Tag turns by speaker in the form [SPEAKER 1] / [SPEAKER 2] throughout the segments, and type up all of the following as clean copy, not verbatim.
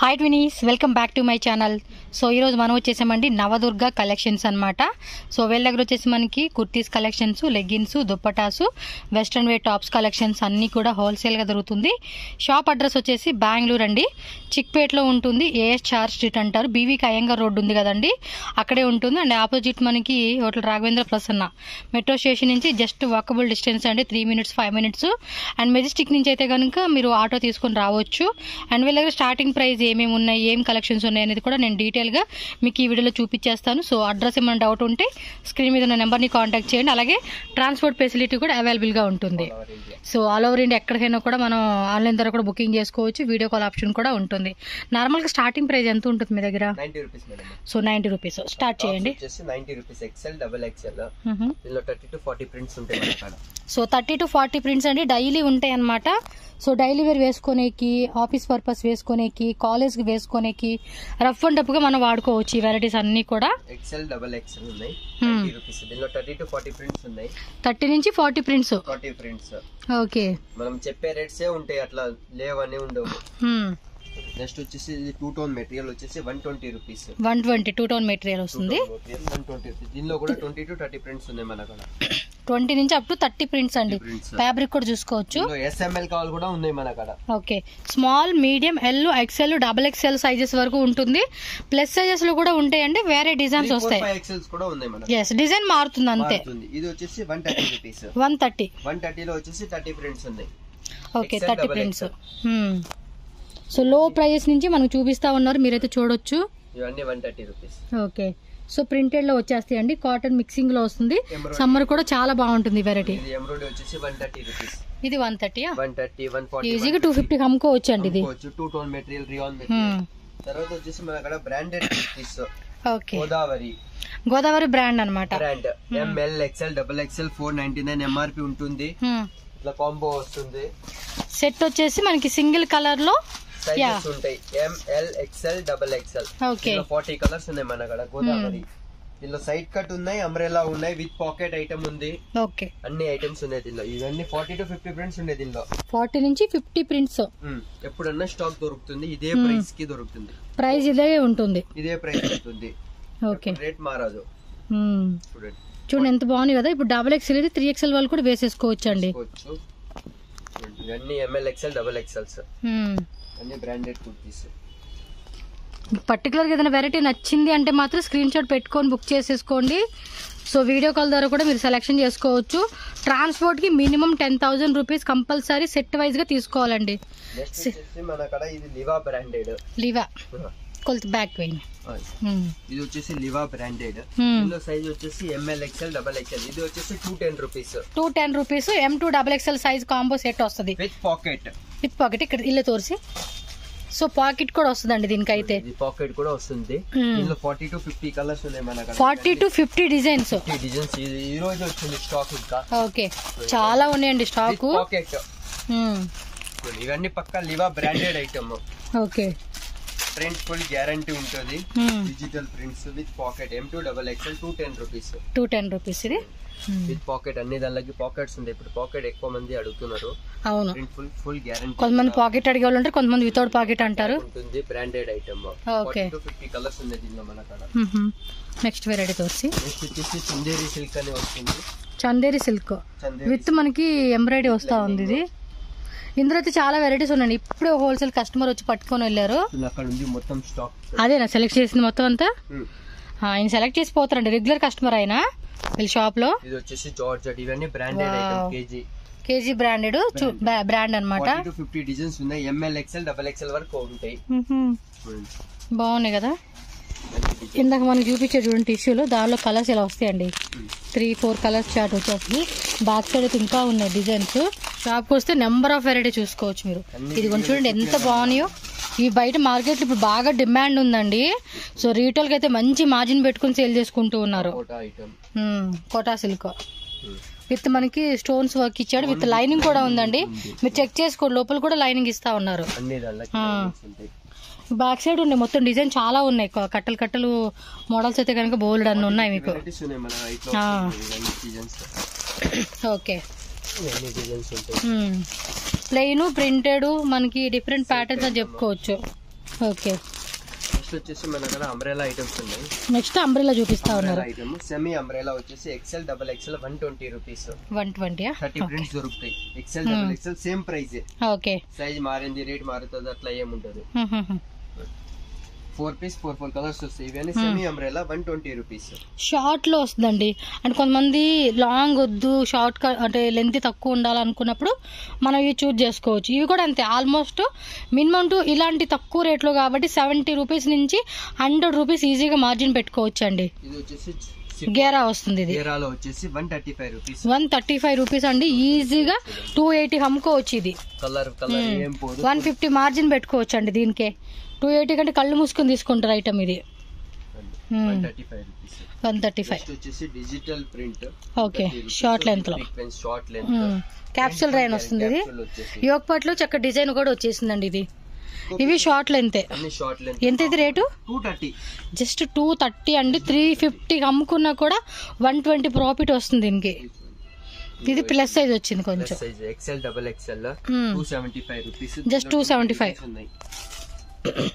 [SPEAKER 1] Hi twinnies, welcome back to my channel. So ఈరోజు మనం వచ్చేసామండి నవదుర్గ కలెక్షన్స్ అనమాట. సో వీళ్ళ దగ్గర వచ్చేసి మనకి kurtis collections, leggings, dupattas, western wear tops collections అన్నీ కూడా హోల్సేల్గా దొరుకుతుంది. షాప్ అడ్రస్ వచ్చేసి బెంగళూరు అండి, చిక్పేట్లో ఉంటుంది. ఏఎస్ చార్ స్ట్రీట్ అంటారు. బీవీకి అయ్యంగార్ రోడ్ ఉంది కదండి, అక్కడే ఉంటుంది. అండ్ ఆపోజిట్ మనకి hotel Raghavendra Prasanna metro station నుంచి జస్ట్ వాకబుల్ డిస్టెన్స్ అండి, 3 minutes 5 minutes. అండ్ మెజెస్టిక్ నుంచి అయితే కనుక మీరు ఆటో తీసుకొని రావచ్చు. అండ్ వీళ్ళ దగ్గర స్టార్టింగ్ ప్రైస్ ఏమేమి ఉన్నాయి, ఏం కలెక్షన్స్ ఉన్నాయి అనేది కూడా నేను డీటెయిల్గా మీకు ఈ వీడియోలో చూపించేస్తాను. సో అడ్రస్ ఏమైనా డౌట్ ఉంటే స్క్రీన్ మీద ఉన్న నెంబర్ని కాంటాక్ట్ చేయండి. అలాగే ట్రాన్స్పోర్ట్ ఫెసిలిటీ కూడా అవైలబుల్గా ఉంటుంది. సో ఆల్ ఓవర్ ఇండియా ఎక్కడికైనా కూడా మనం ఆన్లైన్ ద్వారా కూడా బుకింగ్ చేసుకోవచ్చు. వీడియో కాల్ ఆప్షన్ కూడా ఉంటుంది. నార్మల్గా స్టార్టింగ్ ప్రైస్ ఎంత ఉంటుంది మీ దగ్గర?
[SPEAKER 2] 90 rupees madam.
[SPEAKER 1] So 90 rupees start చేయండి.
[SPEAKER 2] 90 రూపీస్ ఎక్సెల్, డబుల్ ఎక్సెల్. దీనిలో 30 to 40 ప్రింట్స్ ఉంటాయి మన కాడ.
[SPEAKER 1] సో 30 to 40 ప్రింట్స్ అండి, డైలీ ఉంటాయి అన్నమాట. సో డైలీ వేర్ వేసుకునేకి, ఆఫీస్ పర్పస్ వేసుకునేకి, కాలేజ్కి వేసుకునేకి, రఫ్ అండ్ టఫ్గా మనం వాడుకోవచ్చు. ఈ వెరైటీస్ అన్ని కూడా
[SPEAKER 2] ఎక్సెల్, డబుల్ ఎక్సెల్ ఉన్నాయి. 90 రూపీస్. దీనిలో 30 to 40 ప్రింట్స్ ఉన్నాయి.
[SPEAKER 1] 30 నుంచి 40 ప్రింట్స్.
[SPEAKER 2] 40 ప్రింట్స్.
[SPEAKER 1] ఓకే,
[SPEAKER 2] మనం చెప్పే రేట్సే ఉంటాయి, అట్లా లేవని ఉండవు. నెక్స్ట్ వచ్చేసి 2 టోన్ మెటీరియల్ వచ్చేసి 120 రూపీస్.
[SPEAKER 1] 120 2 టోన్ మెటీరియల్ వస్తుంది.
[SPEAKER 2] 120 రూపీస్. దీనిలో కూడా 20 to 30 ప్రింట్స్ ఉన్నాయి మన కాడ.
[SPEAKER 1] 20 నుంచి అప్ టు 30 ప్రింట్స్ అండి. ఫ్యాబ్రిక్ కూడా చూసుకోవచ్చు.
[SPEAKER 2] SML కావాలి కూడా ఉన్నాయి మన కాడ.
[SPEAKER 1] Okay, small, medium, L, XL, double XL sizes వరకు ఉంటుంది. ప్లస్ సైజెస్ లో కూడా ఉంటాయండి, వేరే డిజైన్స్ వస్తాయి.
[SPEAKER 2] 5 ఎక్సెల్స్ కూడా ఉన్నాయి మన.
[SPEAKER 1] yes, డిజైన్ మారుతుంది అంతే.
[SPEAKER 2] ఇది వచ్చేసి 130 రూపీస్. 130 లో వచ్చేసి 30 ప్రింట్స్ ఉన్నాయి.
[SPEAKER 1] Okay, 30 prints. సో లో ప్రైజెస్ నుంచి మనకు చూపిస్తా ఉన్నారు, మీరైతే చూడొచ్చు.
[SPEAKER 2] ఇవన్నీ 130 రూపీస్.
[SPEAKER 1] ఓకే, సో ప్రింటెడ్ లో వచ్చేస్తాయి అండి, కాటన్ మిక్సింగ్ లో వస్తుంది. సమ్మర్ కూడా చాలా బాగుంటుంది వెరైటీ.
[SPEAKER 2] ఇది ఎంబ్రాయిడరీ వచ్చేసి 130 రూపీస్.
[SPEAKER 1] ఇది 130.
[SPEAKER 2] 130 140
[SPEAKER 1] ఈజీగా 250 అమ్ముకోవచ్చు అండి. ఇది
[SPEAKER 2] 2 టోన్ మెటీరియల్, రియాన్ మెటీరియల్. తర్వాత వచ్చేసి మన అక్కడ branded piece.
[SPEAKER 1] Okay,
[SPEAKER 2] Godavari
[SPEAKER 1] brand అన్నమాట.
[SPEAKER 2] Brand ML, XL, double XL 499 MRP ఉంటుంది. ఇట్లా కాంబో వస్తుంది.
[SPEAKER 1] సెట్ వచ్చేసి మనకి సింగిల్ కలర్ లో
[SPEAKER 2] సైజెస్ ఉంటాయి. ML, XL, double XL.
[SPEAKER 1] Okay,
[SPEAKER 2] 40 colours ఉన్నాయి మన కాడ. గోదావరి. దీనిలో సైడ్ కట్ ఉన్నాయి, అంబ్రెల్లా ఉన్నాయి, విత్ పాకెట్ ఐటమ్ ఉంది.
[SPEAKER 1] ఓకే,
[SPEAKER 2] అన్ని ఐటమ్స్ ఉన్నాయి దీనిలో. ఇవన్నీ 40 to 50 ప్రింట్స్ ఉన్నాయి దీనిలో.
[SPEAKER 1] 40 నుంచి 50 ప్రింట్స్.
[SPEAKER 2] ఎప్పుడన్నా స్టాక్ దొరుకుతుంది, ఇదే ప్రైస్ కి దొరుకుతుంది.
[SPEAKER 1] ప్రైస్ ఇదే ఉంటుంది,
[SPEAKER 2] ఇదే ప్రైస్ ఉంటుంది.
[SPEAKER 1] ఓకే,
[SPEAKER 2] రేట్ మారదు.
[SPEAKER 1] చూడండి ఎంత బాగుంది కదా. ఇప్పుడు డబుల్ ఎక్స్ఎల్ ఇది 3XL వాళ్ళు కూడా వేసేసుకోవచ్చు అండి.
[SPEAKER 2] ఇవన్నీ ML, XL, డబుల్ XLs. అన్ని బ్రాండెడ్ కుర్తీస్.
[SPEAKER 1] పర్టికులర్ గా ఏదైనా వెరైటీ నచ్చింది అంటే మాత్రం స్క్రీన్ షాట్ పెట్టుకొని బుక్ చేసేసుకోండి. సో వీడియో కాల్ ద్వారా కూడా మీరు సెలెక్షన్ చేసుకోవచ్చు. ట్రాన్స్పోర్ట్ కి minimum 10,000 rupees compulsory set wise గా తీసుకోవాలండి. లివా కొలత బ్యాక్ పెయిన్.
[SPEAKER 2] ఇది వచ్చేసి లివా బ్రాండెడ్. సైజ్ వచ్చేసి ML, XL, డబల్ XL. ఇది వచ్చేసి 210 rupees. 210
[SPEAKER 1] rupees. M2 double XL size combo set వస్తుంది
[SPEAKER 2] విత్ పాకెట్.
[SPEAKER 1] ఇక్కడ ఇల్లు తోరిసి. సో పాకెట్ కూడా వస్తుందండి దీనికైతే.
[SPEAKER 2] పాకెట్ కూడా వస్తుంది. దీనిలో 40 to 50 కలర్స్ ఉన్నాయి మన దగ్గర.
[SPEAKER 1] 40 to 50 డిజైన్స్.
[SPEAKER 2] ఈ రోజు వచ్చింది స్టాక్ ఇంకా.
[SPEAKER 1] ఓకే, చాలా ఉన్నాయండి స్టాక్.
[SPEAKER 2] పాకెట్. ఇవన్నీ పక్కా Liva branded item.
[SPEAKER 1] Okay,
[SPEAKER 2] print full guarantee ఉంటుంది. Digital prints with pocket. M2 double XL 210 rupees. 210
[SPEAKER 1] rupees ఇది
[SPEAKER 2] విత్ పాకెట్. అన్ని దానికి పాకెట్స్ ఉంటాయి. ఇప్పుడు పాకెట్ ఎక్కువ మంది అడుగుతున్నారు.
[SPEAKER 1] అవును,
[SPEAKER 2] ప్రింట్ ఫుల్ గ్యారంటీ.
[SPEAKER 1] కొంతమంది పాకెట్ అడిగే వాళ్ళు ఉంటారు, కొంతమంది వితౌట్ పాకెట్ అంటారు.
[SPEAKER 2] ఉంటుంది branded item.
[SPEAKER 1] Okay,
[SPEAKER 2] 40 to 50 colours ఉన్నాయి దీనిలో మన కాడ.
[SPEAKER 1] నెక్స్ట్ వెరైటీ తోసి.
[SPEAKER 2] నెక్స్ట్ వచ్చేసి చందేరి సిల్క్ అని వస్తుంది.
[SPEAKER 1] చందేరి సిల్క్ విత్ మనకి ఎంబ్రాయిడరీ వస్తా ఉంది. ఇది ఇందులో అయితే చాలా వెరైటీస్ ఉన్నాయండి. ఇప్పుడే హోల్సేల్ కస్టమర్ వచ్చి పట్టుకొని వెళ్ళారు.
[SPEAKER 2] మొత్తం స్టాక్
[SPEAKER 1] అదేనా సెలెక్ట్ చేసింది మొత్తం అంతా? ఆయన సెలెక్ట్ చేసి పోతారండి, రెగ్యులర్ కస్టమర్ అయినా వీళ్ళ షాప్ లో.
[SPEAKER 2] ఇది వచ్చేసి జార్జెట్. ఇవన్నీ branded item. KG
[SPEAKER 1] branded brand అన్నమాట.
[SPEAKER 2] 40 to 50 డిజైన్స్ ఉన్నాయి. ML, XL, డబల్ XL వరకు ఉంటాయి.
[SPEAKER 1] బాగున్నాయి కదా. ఇందాక మనకి చూపించే చూడండి టిష్యూలో, దానిలో కలర్స్ ఇలా వస్తాయండి. 3-4 కలర్స్ చార్ట్ వచ్చేసి. బ్యాక్ సైడ్ అయితే ఇంకా ఉన్నాయి డిజైన్స్. షాప్కి వస్తే నెంబర్ ఆఫ్ వెరైటీ చూసుకోవచ్చు మీరు. ఇది కొంచెం చూడండి ఎంత బాగున్నాయో. ఈ బయట మార్కెట్లో ఇప్పుడు బాగా డిమాండ్ ఉందండి. సో రీటైల్కి అయితే మంచి మార్జిన్ పెట్టుకుని సేల్ చేసుకుంటూ ఉన్నారు. కోటా సిల్క్ విత్ మనకి స్టోన్స్ వర్క్ ఇచ్చాడు, విత్ లైనింగ్ కూడా ఉందండి. మీరు చెక్ చేసుకోండి, లోపల కూడా లైనింగ్ ఇస్తా ఉన్నారు. బ్యాక్ సైడ్ ఉన్నాయి మొత్తం డిజైన్ చాలా ఉన్నాయి. కట్టలు కట్టలు మోడల్స్ అయితే కనుక బోల్డ్ అన్ని ఉన్నాయి మీకు. ఓకే, ప్లెయిన్, ప్రింటెడ్, మనకి డిఫరెంట్ ప్యాటర్న్స్ అని చెప్పుకోవచ్చు. ఓకే.
[SPEAKER 2] నెక్స్ట్ వచ్చేసి మన దగ్గర అంబ్రెలా ఐటమ్స్ ఉన్నాయి.
[SPEAKER 1] నెక్స్ట్ అంబ్రెలా చూపిస్తా ఉన్నారు.
[SPEAKER 2] ఐటమ్ సెమీ అంబ్రెలా వచ్చేసి XL double XL 120 rupees.
[SPEAKER 1] 120
[SPEAKER 2] 30 prints దొరుకుతాయి. XL double XL same price.
[SPEAKER 1] Okay.
[SPEAKER 2] Size మారింది రేట్ మారుతుంది అట్లా ఏముంటది. 4 పీస్ 4 కలర్స్ వస్తాయి. ఇవన్నీ సెమీ అంబ్రెలా 120 రూపీస్.
[SPEAKER 1] షార్ట్ లో వస్తుందండి. అంటే కొంతమంది లాంగ్ వద్దు, షార్ట్ అంటే లెంత్ తక్కువ ఉండాలనుకున్నప్పుడు మనం ఇవి చూజ్ చేసుకోవచ్చు. ఇవి కూడా అంతే, ఆల్మోస్ట్ మినిమం టు ఇలాంటి తక్కువ రేట్లో కాబట్టి 70 రూపీస్ నుంచి 100 రూపీస్ ఈజీగా మార్జిన్ పెట్టుకోవచ్చు అండి.
[SPEAKER 2] ఇది వచ్చేసి
[SPEAKER 1] గేరా వస్తుంది. ఇది
[SPEAKER 2] గేరాలో వచ్చేసి 135 రూపీస్.
[SPEAKER 1] 135 రూపీస్ అండి. ఈజీగా 280 అమ్ముకోవచ్చు. ఇది
[SPEAKER 2] కలర్ ఏం పోదు.
[SPEAKER 1] 150 మార్జిన్ పెట్టుకోవచ్చు అండి. దీనికే 280 కంటే కళ్ళు మూసుకొని తీసుకుంటారు ఐటమ్. ఇది
[SPEAKER 2] 135 రూపీస్.
[SPEAKER 1] 135
[SPEAKER 2] వచ్చేసి digital print.
[SPEAKER 1] Okay. Short length లో క్యాప్సూల్ రైన్ వస్తుంది. ఇది యోగ్ పాట్ లో చక్క డిజైన్ కూడా వచ్చేసిందండి. ఇది ఇవి షార్ట్ లెంత్. ఎంత ఇది రేటు?
[SPEAKER 2] 230.
[SPEAKER 1] జస్ట్ 230 అండి. 350 అమ్ముకున్నా కూడా 120 ప్రాఫిట్ వస్తుంది దీనికి. ఇది ప్లస్ సైజ్ వచ్చింది కొంచెం.
[SPEAKER 2] XL double XL 275 rupees.
[SPEAKER 1] Just 275.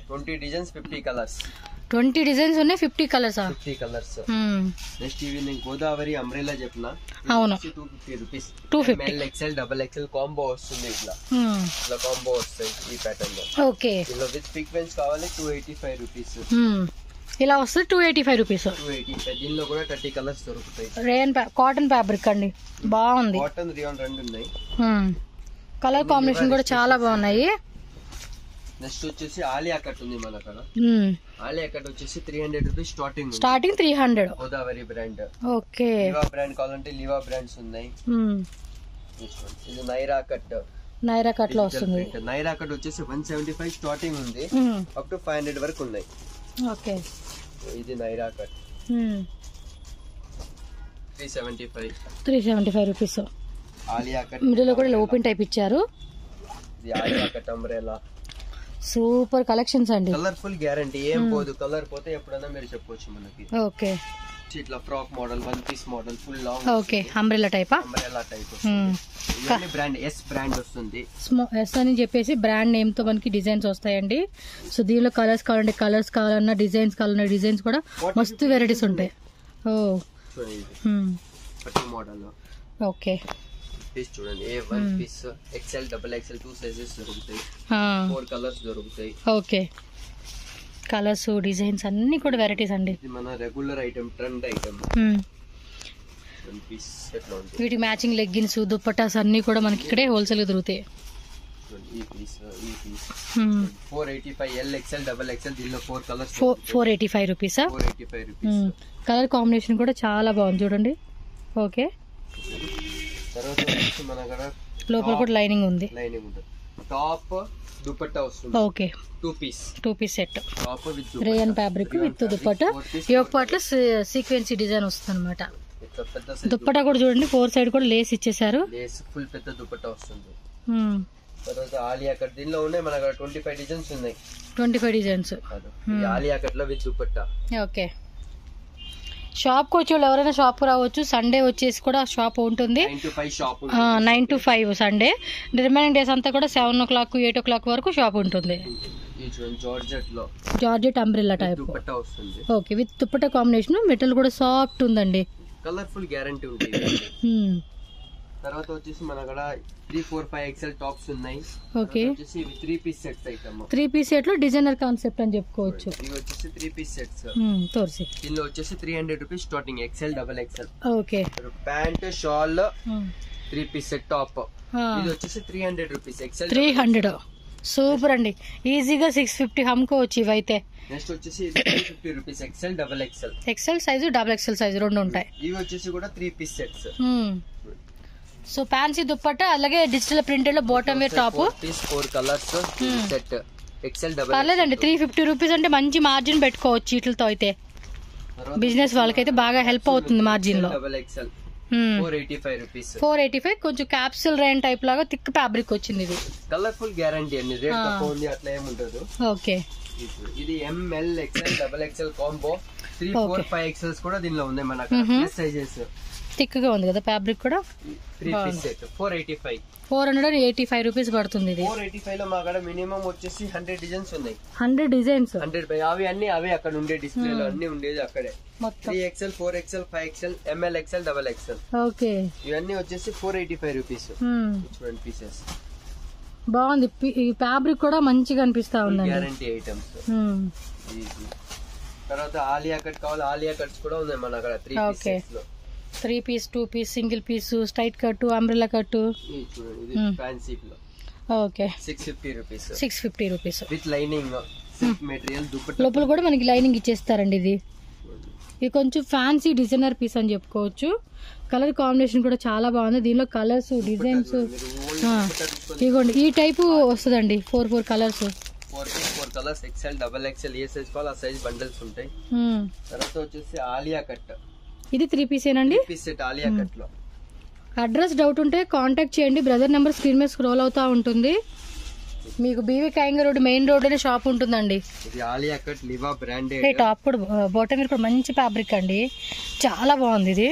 [SPEAKER 2] 20 designs 50 colours.
[SPEAKER 1] 20 designs ఉన్నాయి, 50 కలర్స్.
[SPEAKER 2] 50 కలర్స్. నెక్స్ట్ ఇవి నేను గోదావరి అంబ్రెలా చెప్పిన.
[SPEAKER 1] అవును.
[SPEAKER 2] 250 rupees.
[SPEAKER 1] 250.
[SPEAKER 2] XL double XL combo వస్తుంది. ఇట్లా కాంబో వస్తాయి ఈ ప్యాటర్న్ లో.
[SPEAKER 1] ఓకే.
[SPEAKER 2] ఇలా విత్ సీక్వెన్స్ కావాలి 285 రూపీస్.
[SPEAKER 1] ఇలా వస్తుంది 285 రూపీస్.
[SPEAKER 2] 285. దీనిలో కూడా 30 కలర్స్ దొరుకుతాయి.
[SPEAKER 1] రేయన్ కాటన్ ఫ్యాబ్రిక్ అండి, బాగుంది.
[SPEAKER 2] కాటన్ రియాన్ రెండు ఉన్నాయి.
[SPEAKER 1] కలర్ కాంబినేషన్ కూడా చాలా బాగున్నాయి.
[SPEAKER 2] నెక్స్ట్ వచ్చేసి ఆలియా కట్ ఉంది మన కాడ. ఆలియా కట్ వచ్చేసి 300 rupees starting
[SPEAKER 1] 300.
[SPEAKER 2] Godavari brand.
[SPEAKER 1] Okay.
[SPEAKER 2] Liva brand కావాలంటే లివా బ్రాండ్స్ ఉన్నాయి. ఇది నైరా కట్.
[SPEAKER 1] నైరా కట్ లో వస్తుంది.
[SPEAKER 2] నైరా కట్ వచ్చేసి 175 స్టార్టింగ్ ఉంది, అప్ టు 500 వరకు ఉన్నాయి.
[SPEAKER 1] ఓకే.
[SPEAKER 2] ఇది Naira cut
[SPEAKER 1] 375 rupees.
[SPEAKER 2] Alia cut
[SPEAKER 1] middle లో కూడా ఓపెన్ టైప్ ఇచ్చారు.
[SPEAKER 2] ఇది Alia cut umbrella.
[SPEAKER 1] Super collections అండి.
[SPEAKER 2] కలర్ఫుల్ గ్యారంటీ, ఏం పోదు. కలర్ పోతే ఎప్పుడైనా మీరు చెప్పొచ్చు మనకి.
[SPEAKER 1] ఓకే.
[SPEAKER 2] ఇట్లా frock model, 1 piece model, full long.
[SPEAKER 1] Okay. Umbrella type.
[SPEAKER 2] Umbrella type వస్తుంది. బ్రాండ్ ఎస్ బ్రాండ్ వస్తుంది.
[SPEAKER 1] ఎస్ అని చెప్పేసి బ్రాండ్ నేమ్ తో మనకి డిజైన్స్ వస్తాయండి. సో దీనిలో కలర్స్ కావాలంటే కలర్స్ కావాలన్నా, డిజైన్స్ కావాలన్నా డిజైన్స్ కూడా మస్తు వెరైటీస్ ఉంటాయి. ఓ
[SPEAKER 2] మోడల్.
[SPEAKER 1] ఓకే.
[SPEAKER 2] పీస్ చూడండి. ఏ 1 piece XL double XL 2 sizes దొరుకుతాయి. 4 కలర్స్ దొరుకుతాయి.
[SPEAKER 1] ఓకే. కలర్స్ డిజైన్స్ అన్ని కూడా వెరైటీస్ అండి.
[SPEAKER 2] ఇది మన regular item, trend item. 1 piece ఎట్లా ఉంటుంది.
[SPEAKER 1] వీటి మ్యాచింగ్ లెగ్గిన్స్, దుప్పటాస్ అన్ని కూడా మనకి ఇక్కడే హోల్సేల్ గా దొరుకుతాయి.
[SPEAKER 2] ఈ piece 485 L XL double XL. దీనిలో 4 colours.
[SPEAKER 1] 485 rupees.
[SPEAKER 2] 485 rupees.
[SPEAKER 1] Colour combination కూడా చాలా బాగుంది చూడండి. ఓకే.
[SPEAKER 2] తర్వాత వచ్చేసి మన దగ్గర
[SPEAKER 1] లోపల కూడా లైనింగ్ ఉంది.
[SPEAKER 2] లైనింగ్ ఉంటుంది. టాప్ దుపట్టా వస్తుంది.
[SPEAKER 1] Okay.
[SPEAKER 2] 2 piece set. Top with
[SPEAKER 1] rayon fabric with dupatta. యోగ్ పార్ట్ లో సీక్వెన్సీ డిజైన్ వస్తుంది అనమాట. దుపట్టా కూడా చూడండి, 4 సైడ్ కూడా లేస్ ఇచ్చేసారు.
[SPEAKER 2] లేస్ ఫుల్ పెద్ద దుపట్టా వస్తుంది. తర్వాత ఆలియా కట్. దీనిలో ఉన్నాయి మన దగ్గర 25 డిజైన్స్ ఉన్నాయి.
[SPEAKER 1] 25 డిజైన్స్.
[SPEAKER 2] ఆలియా కట్ లో విత్ దుపట్టా.
[SPEAKER 1] ఓకే. షాప్ కు వచ్చి వాళ్ళు ఎవరైనా షాప్ రావచ్చు. సండే వచ్చేసి కూడా షాప్ ఉంటుంది. 9 to 5 సండే. రిమైనింగ్ డేస్ అంతా కూడా 7 o'clock 8 o'clock వరకు షాప్ ఉంటుంది. Georgette umbrella type. Okay. With dupatta combination. Metal కూడా సాఫ్ట్ ఉందండి.
[SPEAKER 2] కలర్ఫుల్ గ్యారంటీ ఉంటుంది. తర్వాత వచ్చేసి మన దగ్గర 3, 4, 5 ఎక్సెల్ టాప్స్ ఉన్నాయి.
[SPEAKER 1] Okay.
[SPEAKER 2] 3 piece sets item.
[SPEAKER 1] 3 piece set లో డిజైనర్ కాన్సెప్ట్ అని చెప్పుకోవచ్చు.
[SPEAKER 2] ఇవి వచ్చేసి 3 పీస్ సెట్స్.
[SPEAKER 1] తోర్సి.
[SPEAKER 2] దీనిలో వచ్చేసి 300 rupees starting XL double XL.
[SPEAKER 1] Okay.
[SPEAKER 2] Pant shawl 3 piece set top. ఇది వచ్చేసి 300 రూపీస్ ఎక్సెల్.
[SPEAKER 1] 300. సూపర్ అండి. ఈజీగా 650 అమ్ముకోవచ్చు ఇవైతే.
[SPEAKER 2] నెక్స్ట్ వచ్చేసి 350 rupees XL double XL.
[SPEAKER 1] XL size double XL size రెండు ఉంటాయి.
[SPEAKER 2] ఇవి వచ్చేసి కూడా 3 piece sets.
[SPEAKER 1] So fancy dupatta, అలాగే డిజిటల్ ప్రింటెడ్ లో bottom wear top.
[SPEAKER 2] 4 colours set XL double.
[SPEAKER 1] పర్లేదండి. 350 రూపీస్ అంటే మంచి మార్జిన్ పెట్టుకోవచ్చు వీటితో అయితే. బిజినెస్ వాళ్ళకైతే బాగా హెల్ప్ అవుతుంది మార్జిన్ లో.
[SPEAKER 2] 485 రూపీస్.
[SPEAKER 1] 485. కొంచెం క్యాప్సూల్ రైన్ టైప్ లాగా థిక్ ఫ్యాబ్రిక్ వచ్చింది. ఇది
[SPEAKER 2] కలర్ఫుల్ గ్యారంటీ అండి. రేట్ తక్కువ ఉంది అట్లా ఏముంటదు.
[SPEAKER 1] ఓకే.
[SPEAKER 2] ఇది M L XL double XL combo. 3, 4, 5 XLs కూడా దీనిలో ఉన్నాయి మనకు. సైజెస్
[SPEAKER 1] థిక్గా ఉంది కదా ఫ్యాబ్రిక్ కూడా.
[SPEAKER 2] 3 పీస్ సెట్ 485.
[SPEAKER 1] 485 రూపీస్ పడుతుంది ఇది.
[SPEAKER 2] 485 లో మా కాడ మినిమం వచ్చేసి 100 డిజైన్స్ ఉన్నాయి.
[SPEAKER 1] 100 డిజైన్స్,
[SPEAKER 2] 100 అవి అన్ని అవే అక్కడ ఉండే డిస్ప్లేలో అన్ని ఉండేది అక్కడే. 3XL 4XL 5XL ML XL XXL.
[SPEAKER 1] Okay,
[SPEAKER 2] ఇవన్నీ వచ్చేసి 485 రూపీస్. చూడండి పీసెస్
[SPEAKER 1] బాగుంది. ఈ ఫ్యాబ్రిక్ కూడా మంచిగా అనిపిస్తా ఉందండి.
[SPEAKER 2] Guarantee items. తర్వాత ఆలియా కట్ కావాలి, ఆలియా కట్స్ కూడా ఉన్నాయి మన అక్కడ 3 పీసెస్ లో.
[SPEAKER 1] 3 piece, 2 piece, single piece, straight cut, umbrella cut.
[SPEAKER 2] చూడండి ఇది ఫ్యాన్సీ లో.
[SPEAKER 1] Okay,
[SPEAKER 2] 650 rupees.
[SPEAKER 1] 650 rupees
[SPEAKER 2] with lining silk material dupatta.
[SPEAKER 1] లోపల కూడా మనకి లైనింగ్ ఇచ్చేస్తారండి. ఇది కొంచెం ఫ్యాన్సీ డిజైనర్ పీస్ అని చెప్పుకోవచ్చు. కలర్ కాంబినేషన్ కూడా చాలా బాగుంది. దీనిలో కలర్స్, డిజైన్స్ ఇదిగోండి ఈ టైపు వస్తుందండి. 4 కలర్స్,
[SPEAKER 2] 4 కలర్స్. XL XXL ఏ సైజ్ కావాలి ఆ సైజ్ బండిల్స్ ఉంటాయి. తర్వాత వచ్చేసి ఆలియా కట్. ఇది 3 పీస్ ఏనండి. 3 పీస్ సెట్ ఆలియా కట్ లో. అడ్రస్ డౌట్ ఉంటే కాంటాక్ట్ చేయండి. బ్రదర్ నెంబర్ స్క్రీన్ మీద స్క్రోల్ అవుతా ఉంటుంది. మీకు బీవీ కాయింగ్ రోడ్ మెయిన్ రోడ్ అనే షాప్ ఉంటుందండి. ఇది Alia cut Liva branded. Top కూడా బాటమ్ కూడా మంచి ఫ్యాబ్రిక్ అండి, చాలా బాగుంది ఇది.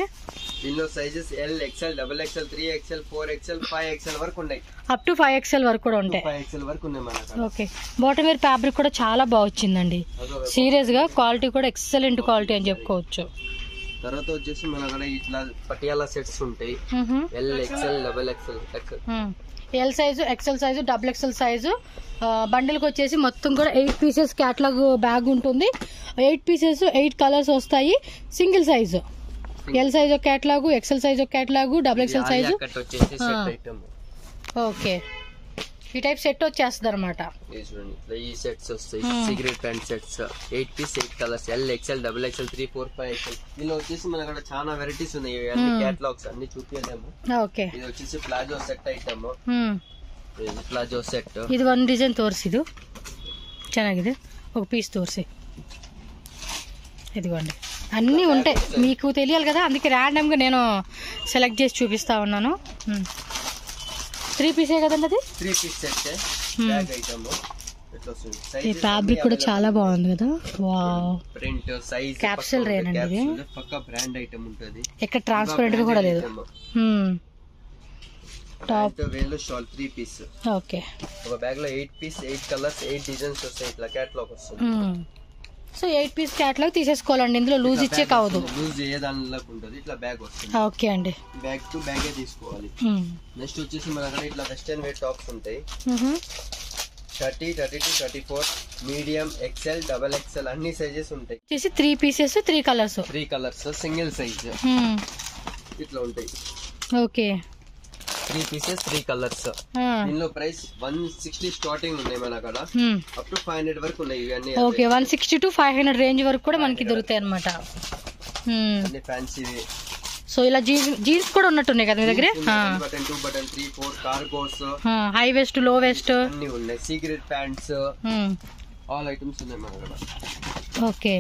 [SPEAKER 2] దీనిలో sizes L XL XXL 3XL 4XL 5XL వరకు ఉన్నాయి. అప్ టు 5XL వరకు కూడా ఉంటాయి. 5XL వరకు ఉన్నాయి మనకి. ఓకే, బాటమ్ వేర్ ఫ్యాబ్రిక్ కూడా చాలా బాగా వచ్చిందండి. సీరియస్ గా క్వాలిటీ కూడా ఎక్సలెంట్ క్వాలిటీ అని చెప్పుకోవచ్చు. తర్వాత వచ్చేసి మన అక్కడ ఇట్లా పటియాలా సెట్స్ ఉంటాయి. L XL XXL. L size, XL size, XXL size. బండిల్కి వచ్చేసి మొత్తం కూడా 8 పీసెస్ క్యాటలాగ్ బ్యాగ్ ఉంటుంది. 8 పీసెస్ 8 కలర్స్ వస్తాయి. సింగిల్ సైజు ఎల్ సైజ్ ఒక క్యాటలాగ్, ఎక్సెల్ సైజ్ ఒక క్యాటలాగ్, XXL సైజు. ఓకే, ఈ టైప్ సెట్ వచ్చేస్తుంది అనమాట. ఈ సెట్స్ వస్తాయి cigarette pant sets 8 piece 8 colours L XL XXL 3 4 5XL. దీనిలో వచ్చేసి మన అక్కడ చాలా వెరైటీస్ ఉన్నాయి. అన్ని క్యాటలాగ్స్ అన్ని చూపించలేము. ఓకే, ఇది వచ్చేసి palazzo set item. Palazzo set ಇದು ಒಂದು ಡಿಸೈನ್ ತೋರಿಸಿದು ಚೆನ್ನಾಗಿದೆ ఒక పీస్ తోర్సి ఇదిగోండి అన్నీ ఉంటాయి మీకు తెలియాలి కదా అందుకే ర్యాండమ్ గా నేను సెలెక్ట్ చేసి చూపిస్తా ఉన్నాను 3 పీసే కదండి అది 3 పీస్ సెట్ బ్యాగ్ ఐటమ్ ఈ ఫ్యాబ్రిక్ కూడా చాలా బాగుంది కదా wow print size capsule rain అండి ఇది పక్కా బ్రాండ్ ఐటమ్ ఉంటది ఇక్కడ ట్రాన్స్పరెంట్ గా కూడా లేదు టాప్ వేలో షాల్ 3 పీస్ ఓకే ఒక బ్యాగ్ లో 8 పీస్ 8 కలర్స్ 8 డిజైన్స్ వస్తాయి ఇట్లా కేటలాగ్ వస్తుంది సో 8 పీస్ కేటలాగ్ తీసేసుకోవాలండి ఇందులో లూజ్ ఇచ్చే కావదు లూజ్ ఏ దానిలో ఉంటది ఇట్లా బ్యాగ్ వస్తుంది ఓకే అండి బ్యాగ్ టు బ్యాగే తీసుకోవాలి నెక్స్ట్ వచ్చేసి మన దగ్గర ఇట్లా వెస్టర్న్ వేర్ టాప్స్ ఉంటాయి 30 32 34 మీడియం XL XXL అన్ని సైజెస్ ఉంటాయి వచ్చేసి 3 పీసెస్ 3 కలర్స్ సింగిల్ సైజ్ ఇట్లా ఉంటాయి ఓకే 3 పీసెస్ 3 కలర్స్ దీనిలో ప్రైస్ 160 స్టార్టింగ్ ఉన్నాయి మన అక్కడ అప్ టు 500 వరకు ఉన్నాయి ఇవన్నీ ఓకే 160 టు 500 రేంజ్ వరకు కూడా మనకి దొరుకుతాయి అన్నమాట అన్ని ఫ్యాన్సీ సో ఇలా జీన్స్ కూడా ఉన్నట్టున్నాయి కదా మీ దగ్గర button 2 button 3 4 cargos high west లో వెస్ట్ అన్ని ఉన్నాయి సీక్రెట్ ప్యాంట్స్ ఆల్ ఐటమ్స్ ఉన్నాయి మన దగ్గర ఓకే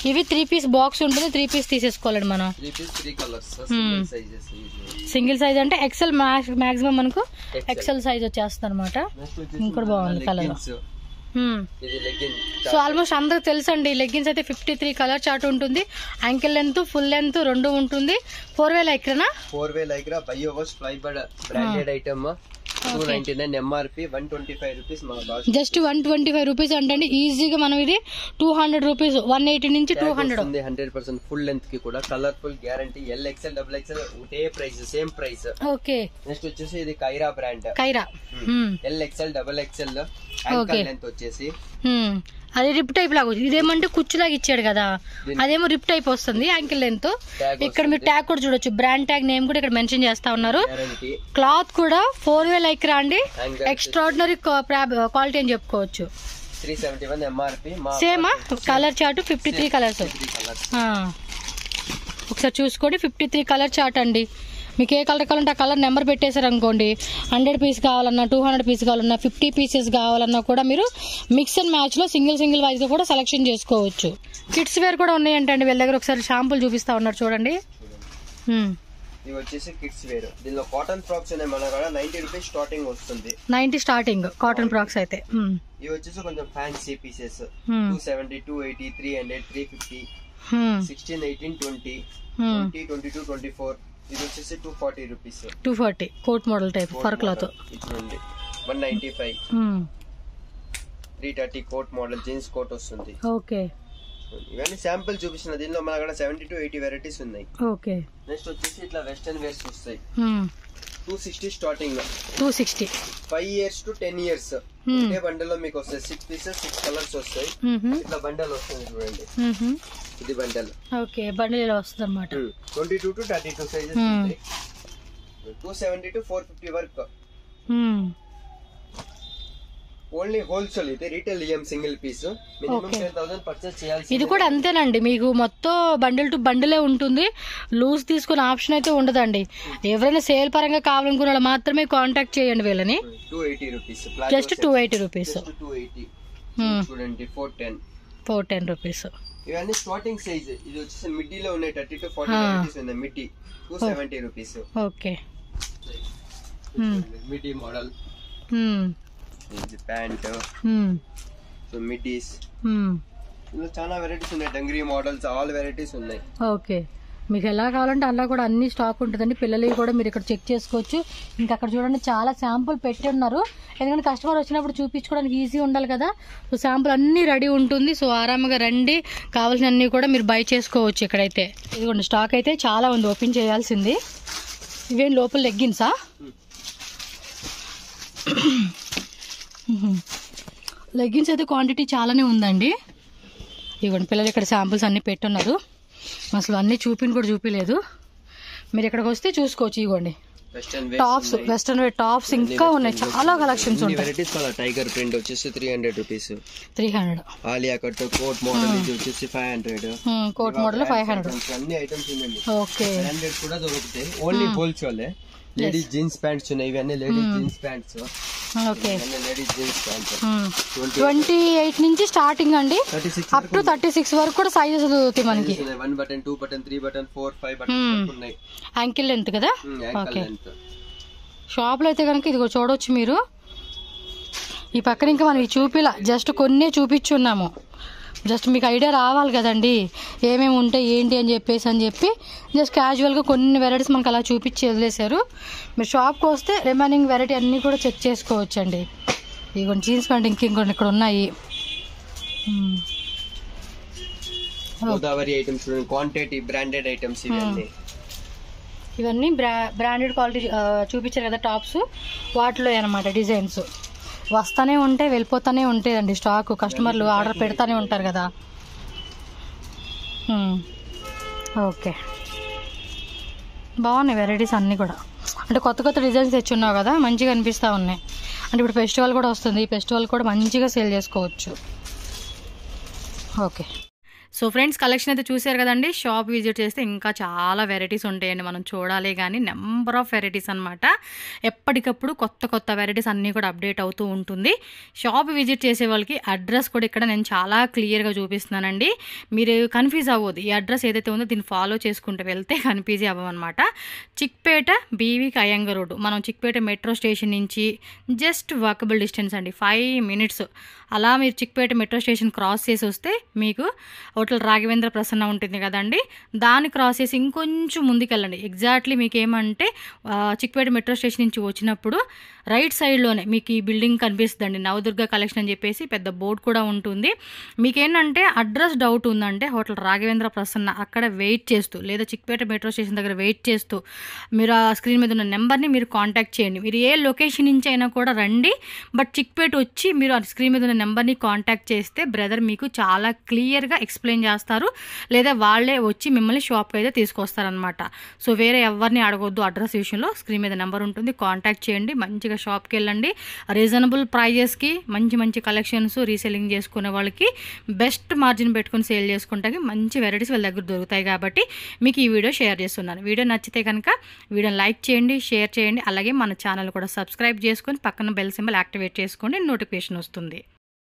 [SPEAKER 2] ఇవి 3 పీస్ బాక్స్ ఉంటుంది 3 పీస్ తీసేసుకోవాలండి మనం 3 piece 3 colours single sizes single size అంటే XL మాక్సిమం మనకు XL సైజ్ వచ్చేస్తుంది అనమాట ఇంకోటి బాగుంది కలర్ సో ఆల్మోస్ట్ అందరికి తెలుసండి లెగ్గిన్స్ అయితే 53 కలర్ చార్ట్ ఉంటుంది యాంకిల్ లెంత్ ఫుల్ లెంత్ రెండు ఉంటుంది 4 వే లైక్రా 4 వే లైక్రా బయోవర్స్ Flybird branded item 299 MRP 125 rupees మా బాస్ జస్ట్ 125 రూపీస్ అంటే ఈజీగా మనం ఇది 200 రూపీస్ 180 నుంచి 200 ఉంది 100% ఫుల్ లెంత్ కి కూడా colourful guarantee L XL XXL ఒకటే price same price okay next వచ్చేసి ఇది Kyra brand Kyra L XL XXL ankle length వచ్చేసి అది రిప్ టైప్ లాగా ఇదేమంటే కుచ్చులాగా ఇచ్చాడు కదా అదేమో రిప్ టైప్ వస్తుంది యాంకిల్ లెంత్ ఇక్కడ మీరు ట్యాగ్ కూడా చూడొచ్చు బ్రాండ్ ట్యాగ్ నేమ్ కూడా ఇక్కడ మెన్షన్ చేస్తా ఉన్నారు క్లాత్ కూడా 4 వే లైక్రా అండి ఎక్స్ట్రాడినరీ క్వాలిటీ అని చెప్పుకోవచ్చు 371 MRP same colour chart 53 colours ఒకసారి చూసుకోండి 53 కలర్ చార్ట్ అండి మీకు ఏ కలర్ కావాలంటే ఆ కలర్ నెంబర్ పెట్టేశారు అనుకోండి 100 పీస్ కావాలన్నా 200 పీస్ కావాలన్నా 50 పీసెస్ కావాలన్నా కూడా మీరు మిక్స్ అండ్ మ్యాచ్ లో సింగిల్ వైజ్ గా కూడా సెలెక్షన్ చేసుకోవచ్చు కిడ్స్ వేర్ కూడా ఉన్నాయంటండి వీళ్ళ దగ్గర ఒకసారి షాంపుల్ చూపిస్తా ఉన్నారు చూడండి ఇవి వచ్చేసి కిడ్స్ వేర్ దీనిలో కాటన్ ఫ్రాక్స్ ఉన్నాయి మన దగ్గర 90 రూపీస్ స్టార్టింగ్ వస్తుంది 90 స్టార్టింగ్ కాటన్ ఫ్రాక్స్ అయితే ఇవి వచ్చేసి కొంచెం ఫ్యాన్సీ పీసెస్ 270 280 300 350 16, 18, 20, 20, 22, 24. ఇది వచ్చేసి 240 rupees.
[SPEAKER 1] 240 coat model type for cloth.
[SPEAKER 2] ఇట్లుంది 195. 330 కోట్ మోడల్ జీన్స్ కోట్ వస్తుంది.
[SPEAKER 1] ఓకే.
[SPEAKER 2] ఇవన్నీ శాంపుల్ చూపిస్తున్న. దీనిలో మన దగ్గర 70 to 80 వెరైటీస్ ఉన్నాయి.
[SPEAKER 1] ఓకే.
[SPEAKER 2] నెక్స్ట్ వచ్చేసి ఇట్లా వెస్టర్న్ వేర్స్ వస్తాయి. 260 స్టార్టింగ్. 260. 5 years to 10 years. ఇదే బండల్ లో మీకు వస్తాయి 6 pieces 6 కలర్స్ వస్తాయి. ఇట్లా బండల్ వస్తుంది చూడండి. ఇది బండల్. ఓకే, బండల్ ఇలా వస్తుంది అన్నమాట. 22 to 32 సైజెస్ ఉంటాయి. 270 to 450 వరకు. Only wholesale. ఇది రీటైల్ ఇయ్యం సింగిల్ పీస్. మినిమం 10,000 పర్చేస్ చేయాలి.
[SPEAKER 1] ఇది కూడా అంతేనండి, మీకు మొత్తం బండిల్ టు బండిలే ఉంటుంది. లూజ్ తీసుకునే ఆప్షన్ అయితే ఉండదండి. ఎవరైనా సేల్ పరంగా కావాలనుకున్న వాళ్ళు మాత్రమే కాంటాక్ట్ చేయండి వీళ్ళని.
[SPEAKER 2] 280 రూపీస్.
[SPEAKER 1] Just 280 rupees.
[SPEAKER 2] 280 చూడండి. 410
[SPEAKER 1] రూపీస్.
[SPEAKER 2] ఇవన్నీ స్టార్టింగ్ సైజ్. ఇది వచ్చేసి మిడ్డీలో ఉన్నాయి. 30 to 40 రూపీస్ ఉన్నాయి midi. 270 rupees. Okay. Midi model. ఇది ప్యాంట్. So midis. ఇందులో చాలా వెరైటీస్ ఉన్నాయి. డంగ్రీ మోడల్స్ ఆల్ వెరైటీస్ ఉన్నాయి. ఓకే, మీకు ఎలా కావాలంటే అలా కూడా అన్ని స్టాక్ ఉంటుందండి. పిల్లలవి కూడా మీరు ఇక్కడ చెక్ చేసుకోవచ్చు. ఇంకా అక్కడ చూడండి చాలా శాంపుల్ పెట్టి ఉన్నారు. ఎందుకంటే కస్టమర్ వచ్చినప్పుడు చూపించుకోవడానికి ఈజీ ఉండాలి కదా. సో శాంపుల్ అన్ని రెడీ ఉంటుంది. సో ఆరాముగా రండి, కావాల్సిన అన్ని కూడా మీరు బై చేసుకోవచ్చు ఇక్కడైతే. ఇదిగోండి స్టాక్ అయితే చాలా ఉంది, ఓపెన్ చేయాల్సింది. ఇవేం లోపల లెగ్గిన్సా? లెగ్గిన్స్ అయితే క్వాంటిటీ చాలానే ఉందండి. ఇవ్వండి పిల్లలు ఇక్కడ శాంపుల్స్ అన్ని పెట్టున్నారు. అసలు అన్ని కూడా చూపించలేదు. మీరు ఇక్కడికి వస్తే చూసుకోవచ్చు. ఇవ్వండి టాప్స్, వెస్టర్న్ వేర్ టాప్స్ ఇంకా ఉన్నాయి. చాలా కలెక్షన్స్ ఉంటాయి. టైగర్ ప్రింట్ వచ్చేసి 300 rupees.
[SPEAKER 1] 300.
[SPEAKER 2] Alia cut coat model ఇది వచ్చేసి 500.
[SPEAKER 1] Coat model 500.
[SPEAKER 2] అన్ని ఐటమ్స్ ఉన్నాయి.
[SPEAKER 1] ఓకే.
[SPEAKER 2] 500 కూడా దొరుకుతాయి. Only wholesale. Ladies jeans pants ఉన్నాయి. ఇవన్నీ ladies jeans pants. Okay. Ladies jeans pants
[SPEAKER 1] 28 నుంచి స్టార్టింగ్ అండి, అప్ టు 36 వరకు కూడా సైజెస్ దొరుకుతాయి మనకి.
[SPEAKER 2] 1 బటన్ 2 బటన్ 3 బటన్ 4 5 బటన్ ఉన్నాయి.
[SPEAKER 1] యాంకిల్ లెంత్ కదా. ఓకే. షాప్ లో అయితే కనుక ఇదిగో చూడొచ్చు మీరు. ఈ పక్కన ఇంకా మనం చూపిలా, జస్ట్ కొన్ని చూపించున్నాము. జస్ట్ మీకు ఐడియా రావాలి కదండి ఏమేమి ఉంటాయి ఏంటి అని చెప్పి జస్ట్ క్యాజువల్గా కొన్ని వెరైటీస్ మనకు అలా చూపించి వదిలేశారు. మీరు షాప్కి వస్తే రిమైనింగ్ వెరైటీ అన్నీ కూడా చెక్ చేసుకోవచ్చు అండి. ఇదిగోండి జీన్స్ ప్యాంట్ ఇంకొన్ని ఇక్కడ ఉన్నాయి.
[SPEAKER 2] Godavari items quantity branded items
[SPEAKER 1] ఇవన్నీ బ్రాండెడ్ క్వాలిటీ చూపించారు కదా టాప్స్, వాటిలో అనమాట డిజైన్స్ వస్తానే ఉంటాయి, వెళ్ళిపోతానే ఉంటాయండి స్టాక్. కస్టమర్లు ఆర్డర్ పెడతానే ఉంటారు కదా. ఓకే, బాగున్నాయి వెరైటీస్ అన్నీ కూడా. అంటే కొత్త కొత్త డిజైన్స్ తెచ్చున్నావు కదా, మంచిగా అనిపిస్తూ ఉన్నాయి. అంటే ఇప్పుడు ఫెస్టివల్ కూడా వస్తుంది, ఈ ఫెస్టివల్ కూడా మంచిగా సేల్ చేసుకోవచ్చు. ఓకే. సో ఫ్రెండ్స్, కలెక్షన్ అయితే చూసారు కదండి. షాప్ విజిట్ చేస్తే ఇంకా చాలా వెరైటీస్ ఉంటాయండి, మనం చూడాలి. కానీ నెంబర్ ఆఫ్ వెరైటీస్ అనమాట. ఎప్పటికప్పుడు కొత్త కొత్త వెరైటీస్ అన్నీ కూడా అప్డేట్ అవుతూ ఉంటుంది. షాప్ విజిట్ చేసే వాళ్ళకి అడ్రస్ కూడా ఇక్కడ నేను చాలా క్లియర్గా చూపిస్తున్నానండి. మీరు కన్ఫ్యూజ్ అవ్వద్దు. ఈ అడ్రస్ ఏదైతే ఉందో దీన్ని ఫాలో చేసుకుంటూ వెళ్తే కన్ఫ్యూజ్ అవ్వమన్నమాట. Chickpet BV Iyengar road. మనం చిక్పేట మెట్రో స్టేషన్ నుంచి జస్ట్ వాకబుల్ డిస్టెన్స్ అండి, 5 minutes. అలా మీరు చిక్పేట మెట్రో స్టేషన్ క్రాస్ చేసి వస్తే మీకు హోటల్ రాఘవేంద్ర ప్రసన్న ఉంటుంది కదండి, దాన్ని క్రాస్ చేసి ఇంకొంచెం ముందుకెళ్ళండి. ఎగ్జాక్ట్లీ మీకు ఏమంటే చిక్పేట మెట్రో స్టేషన్ నుంచి వచ్చినప్పుడు రైట్ సైడ్లోనే మీకు ఈ బిల్డింగ్ కనిపిస్తుందండి, నవదుర్గ కలెక్షన్ అని చెప్పేసి పెద్ద బోర్డు కూడా ఉంటుంది. మీకేంటంటే అడ్రస్ డౌట్ ఉందంటే హోటల్ రాఘవేంద్ర ప్రసన్న అక్కడ వెయిట్ చేస్తూ, లేదా చిక్పేట మెట్రో స్టేషన్ దగ్గర వెయిట్ చేస్తూ మీరు ఆ స్క్రీన్ మీద ఉన్న నెంబర్ని మీరు కాంటాక్ట్ చేయండి. మీరు ఏ లొకేషన్ నుంచి అయినా కూడా రండి, బట్ చిక్పేట వచ్చి మీరు ఆ స్క్రీన్ మీద ఉన్న నెంబర్ని కాంటాక్ట్ చేస్తే బ్రదర్ మీకు చాలా క్లియర్గా ఎక్స్ప్లెయిన్ చేస్తారు, లేదా వాళ్ళే వచ్చి మిమ్మల్ని షాప్కి అయితే తీసుకొస్తారనమాట. సో వేరే ఎవరిని అడగొద్దు అడ్రస్ విషయంలో. స్క్రీన్ మీద నెంబర్ ఉంటుంది, కాంటాక్ట్ చేయండి. మంచిగా షాప్కి వెళ్ళండి. రీజనబుల్ ప్రైజెస్కి మంచి మంచి కలెక్షన్స్ రీసెల్లింగ్ చేసుకునే వాళ్ళకి బెస్ట్ మార్జిన్ పెట్టుకుని సేల్ చేసుకుంటాకి మంచి వెరైటీస్ వాళ్ళ దగ్గర దొరుకుతాయి. కాబట్టి మీకు ఈ వీడియో షేర్ చేస్తున్నాను. వీడియో నచ్చితే కనుక వీడియోని లైక్ చేయండి, షేర్ చేయండి. అలాగే మన ఛానల్ కూడా సబ్స్క్రైబ్ చేసుకొని పక్కన బెల్ సింబల్ యాక్టివేట్ చేసుకోండి, నోటిఫికేషన్ వస్తుంది.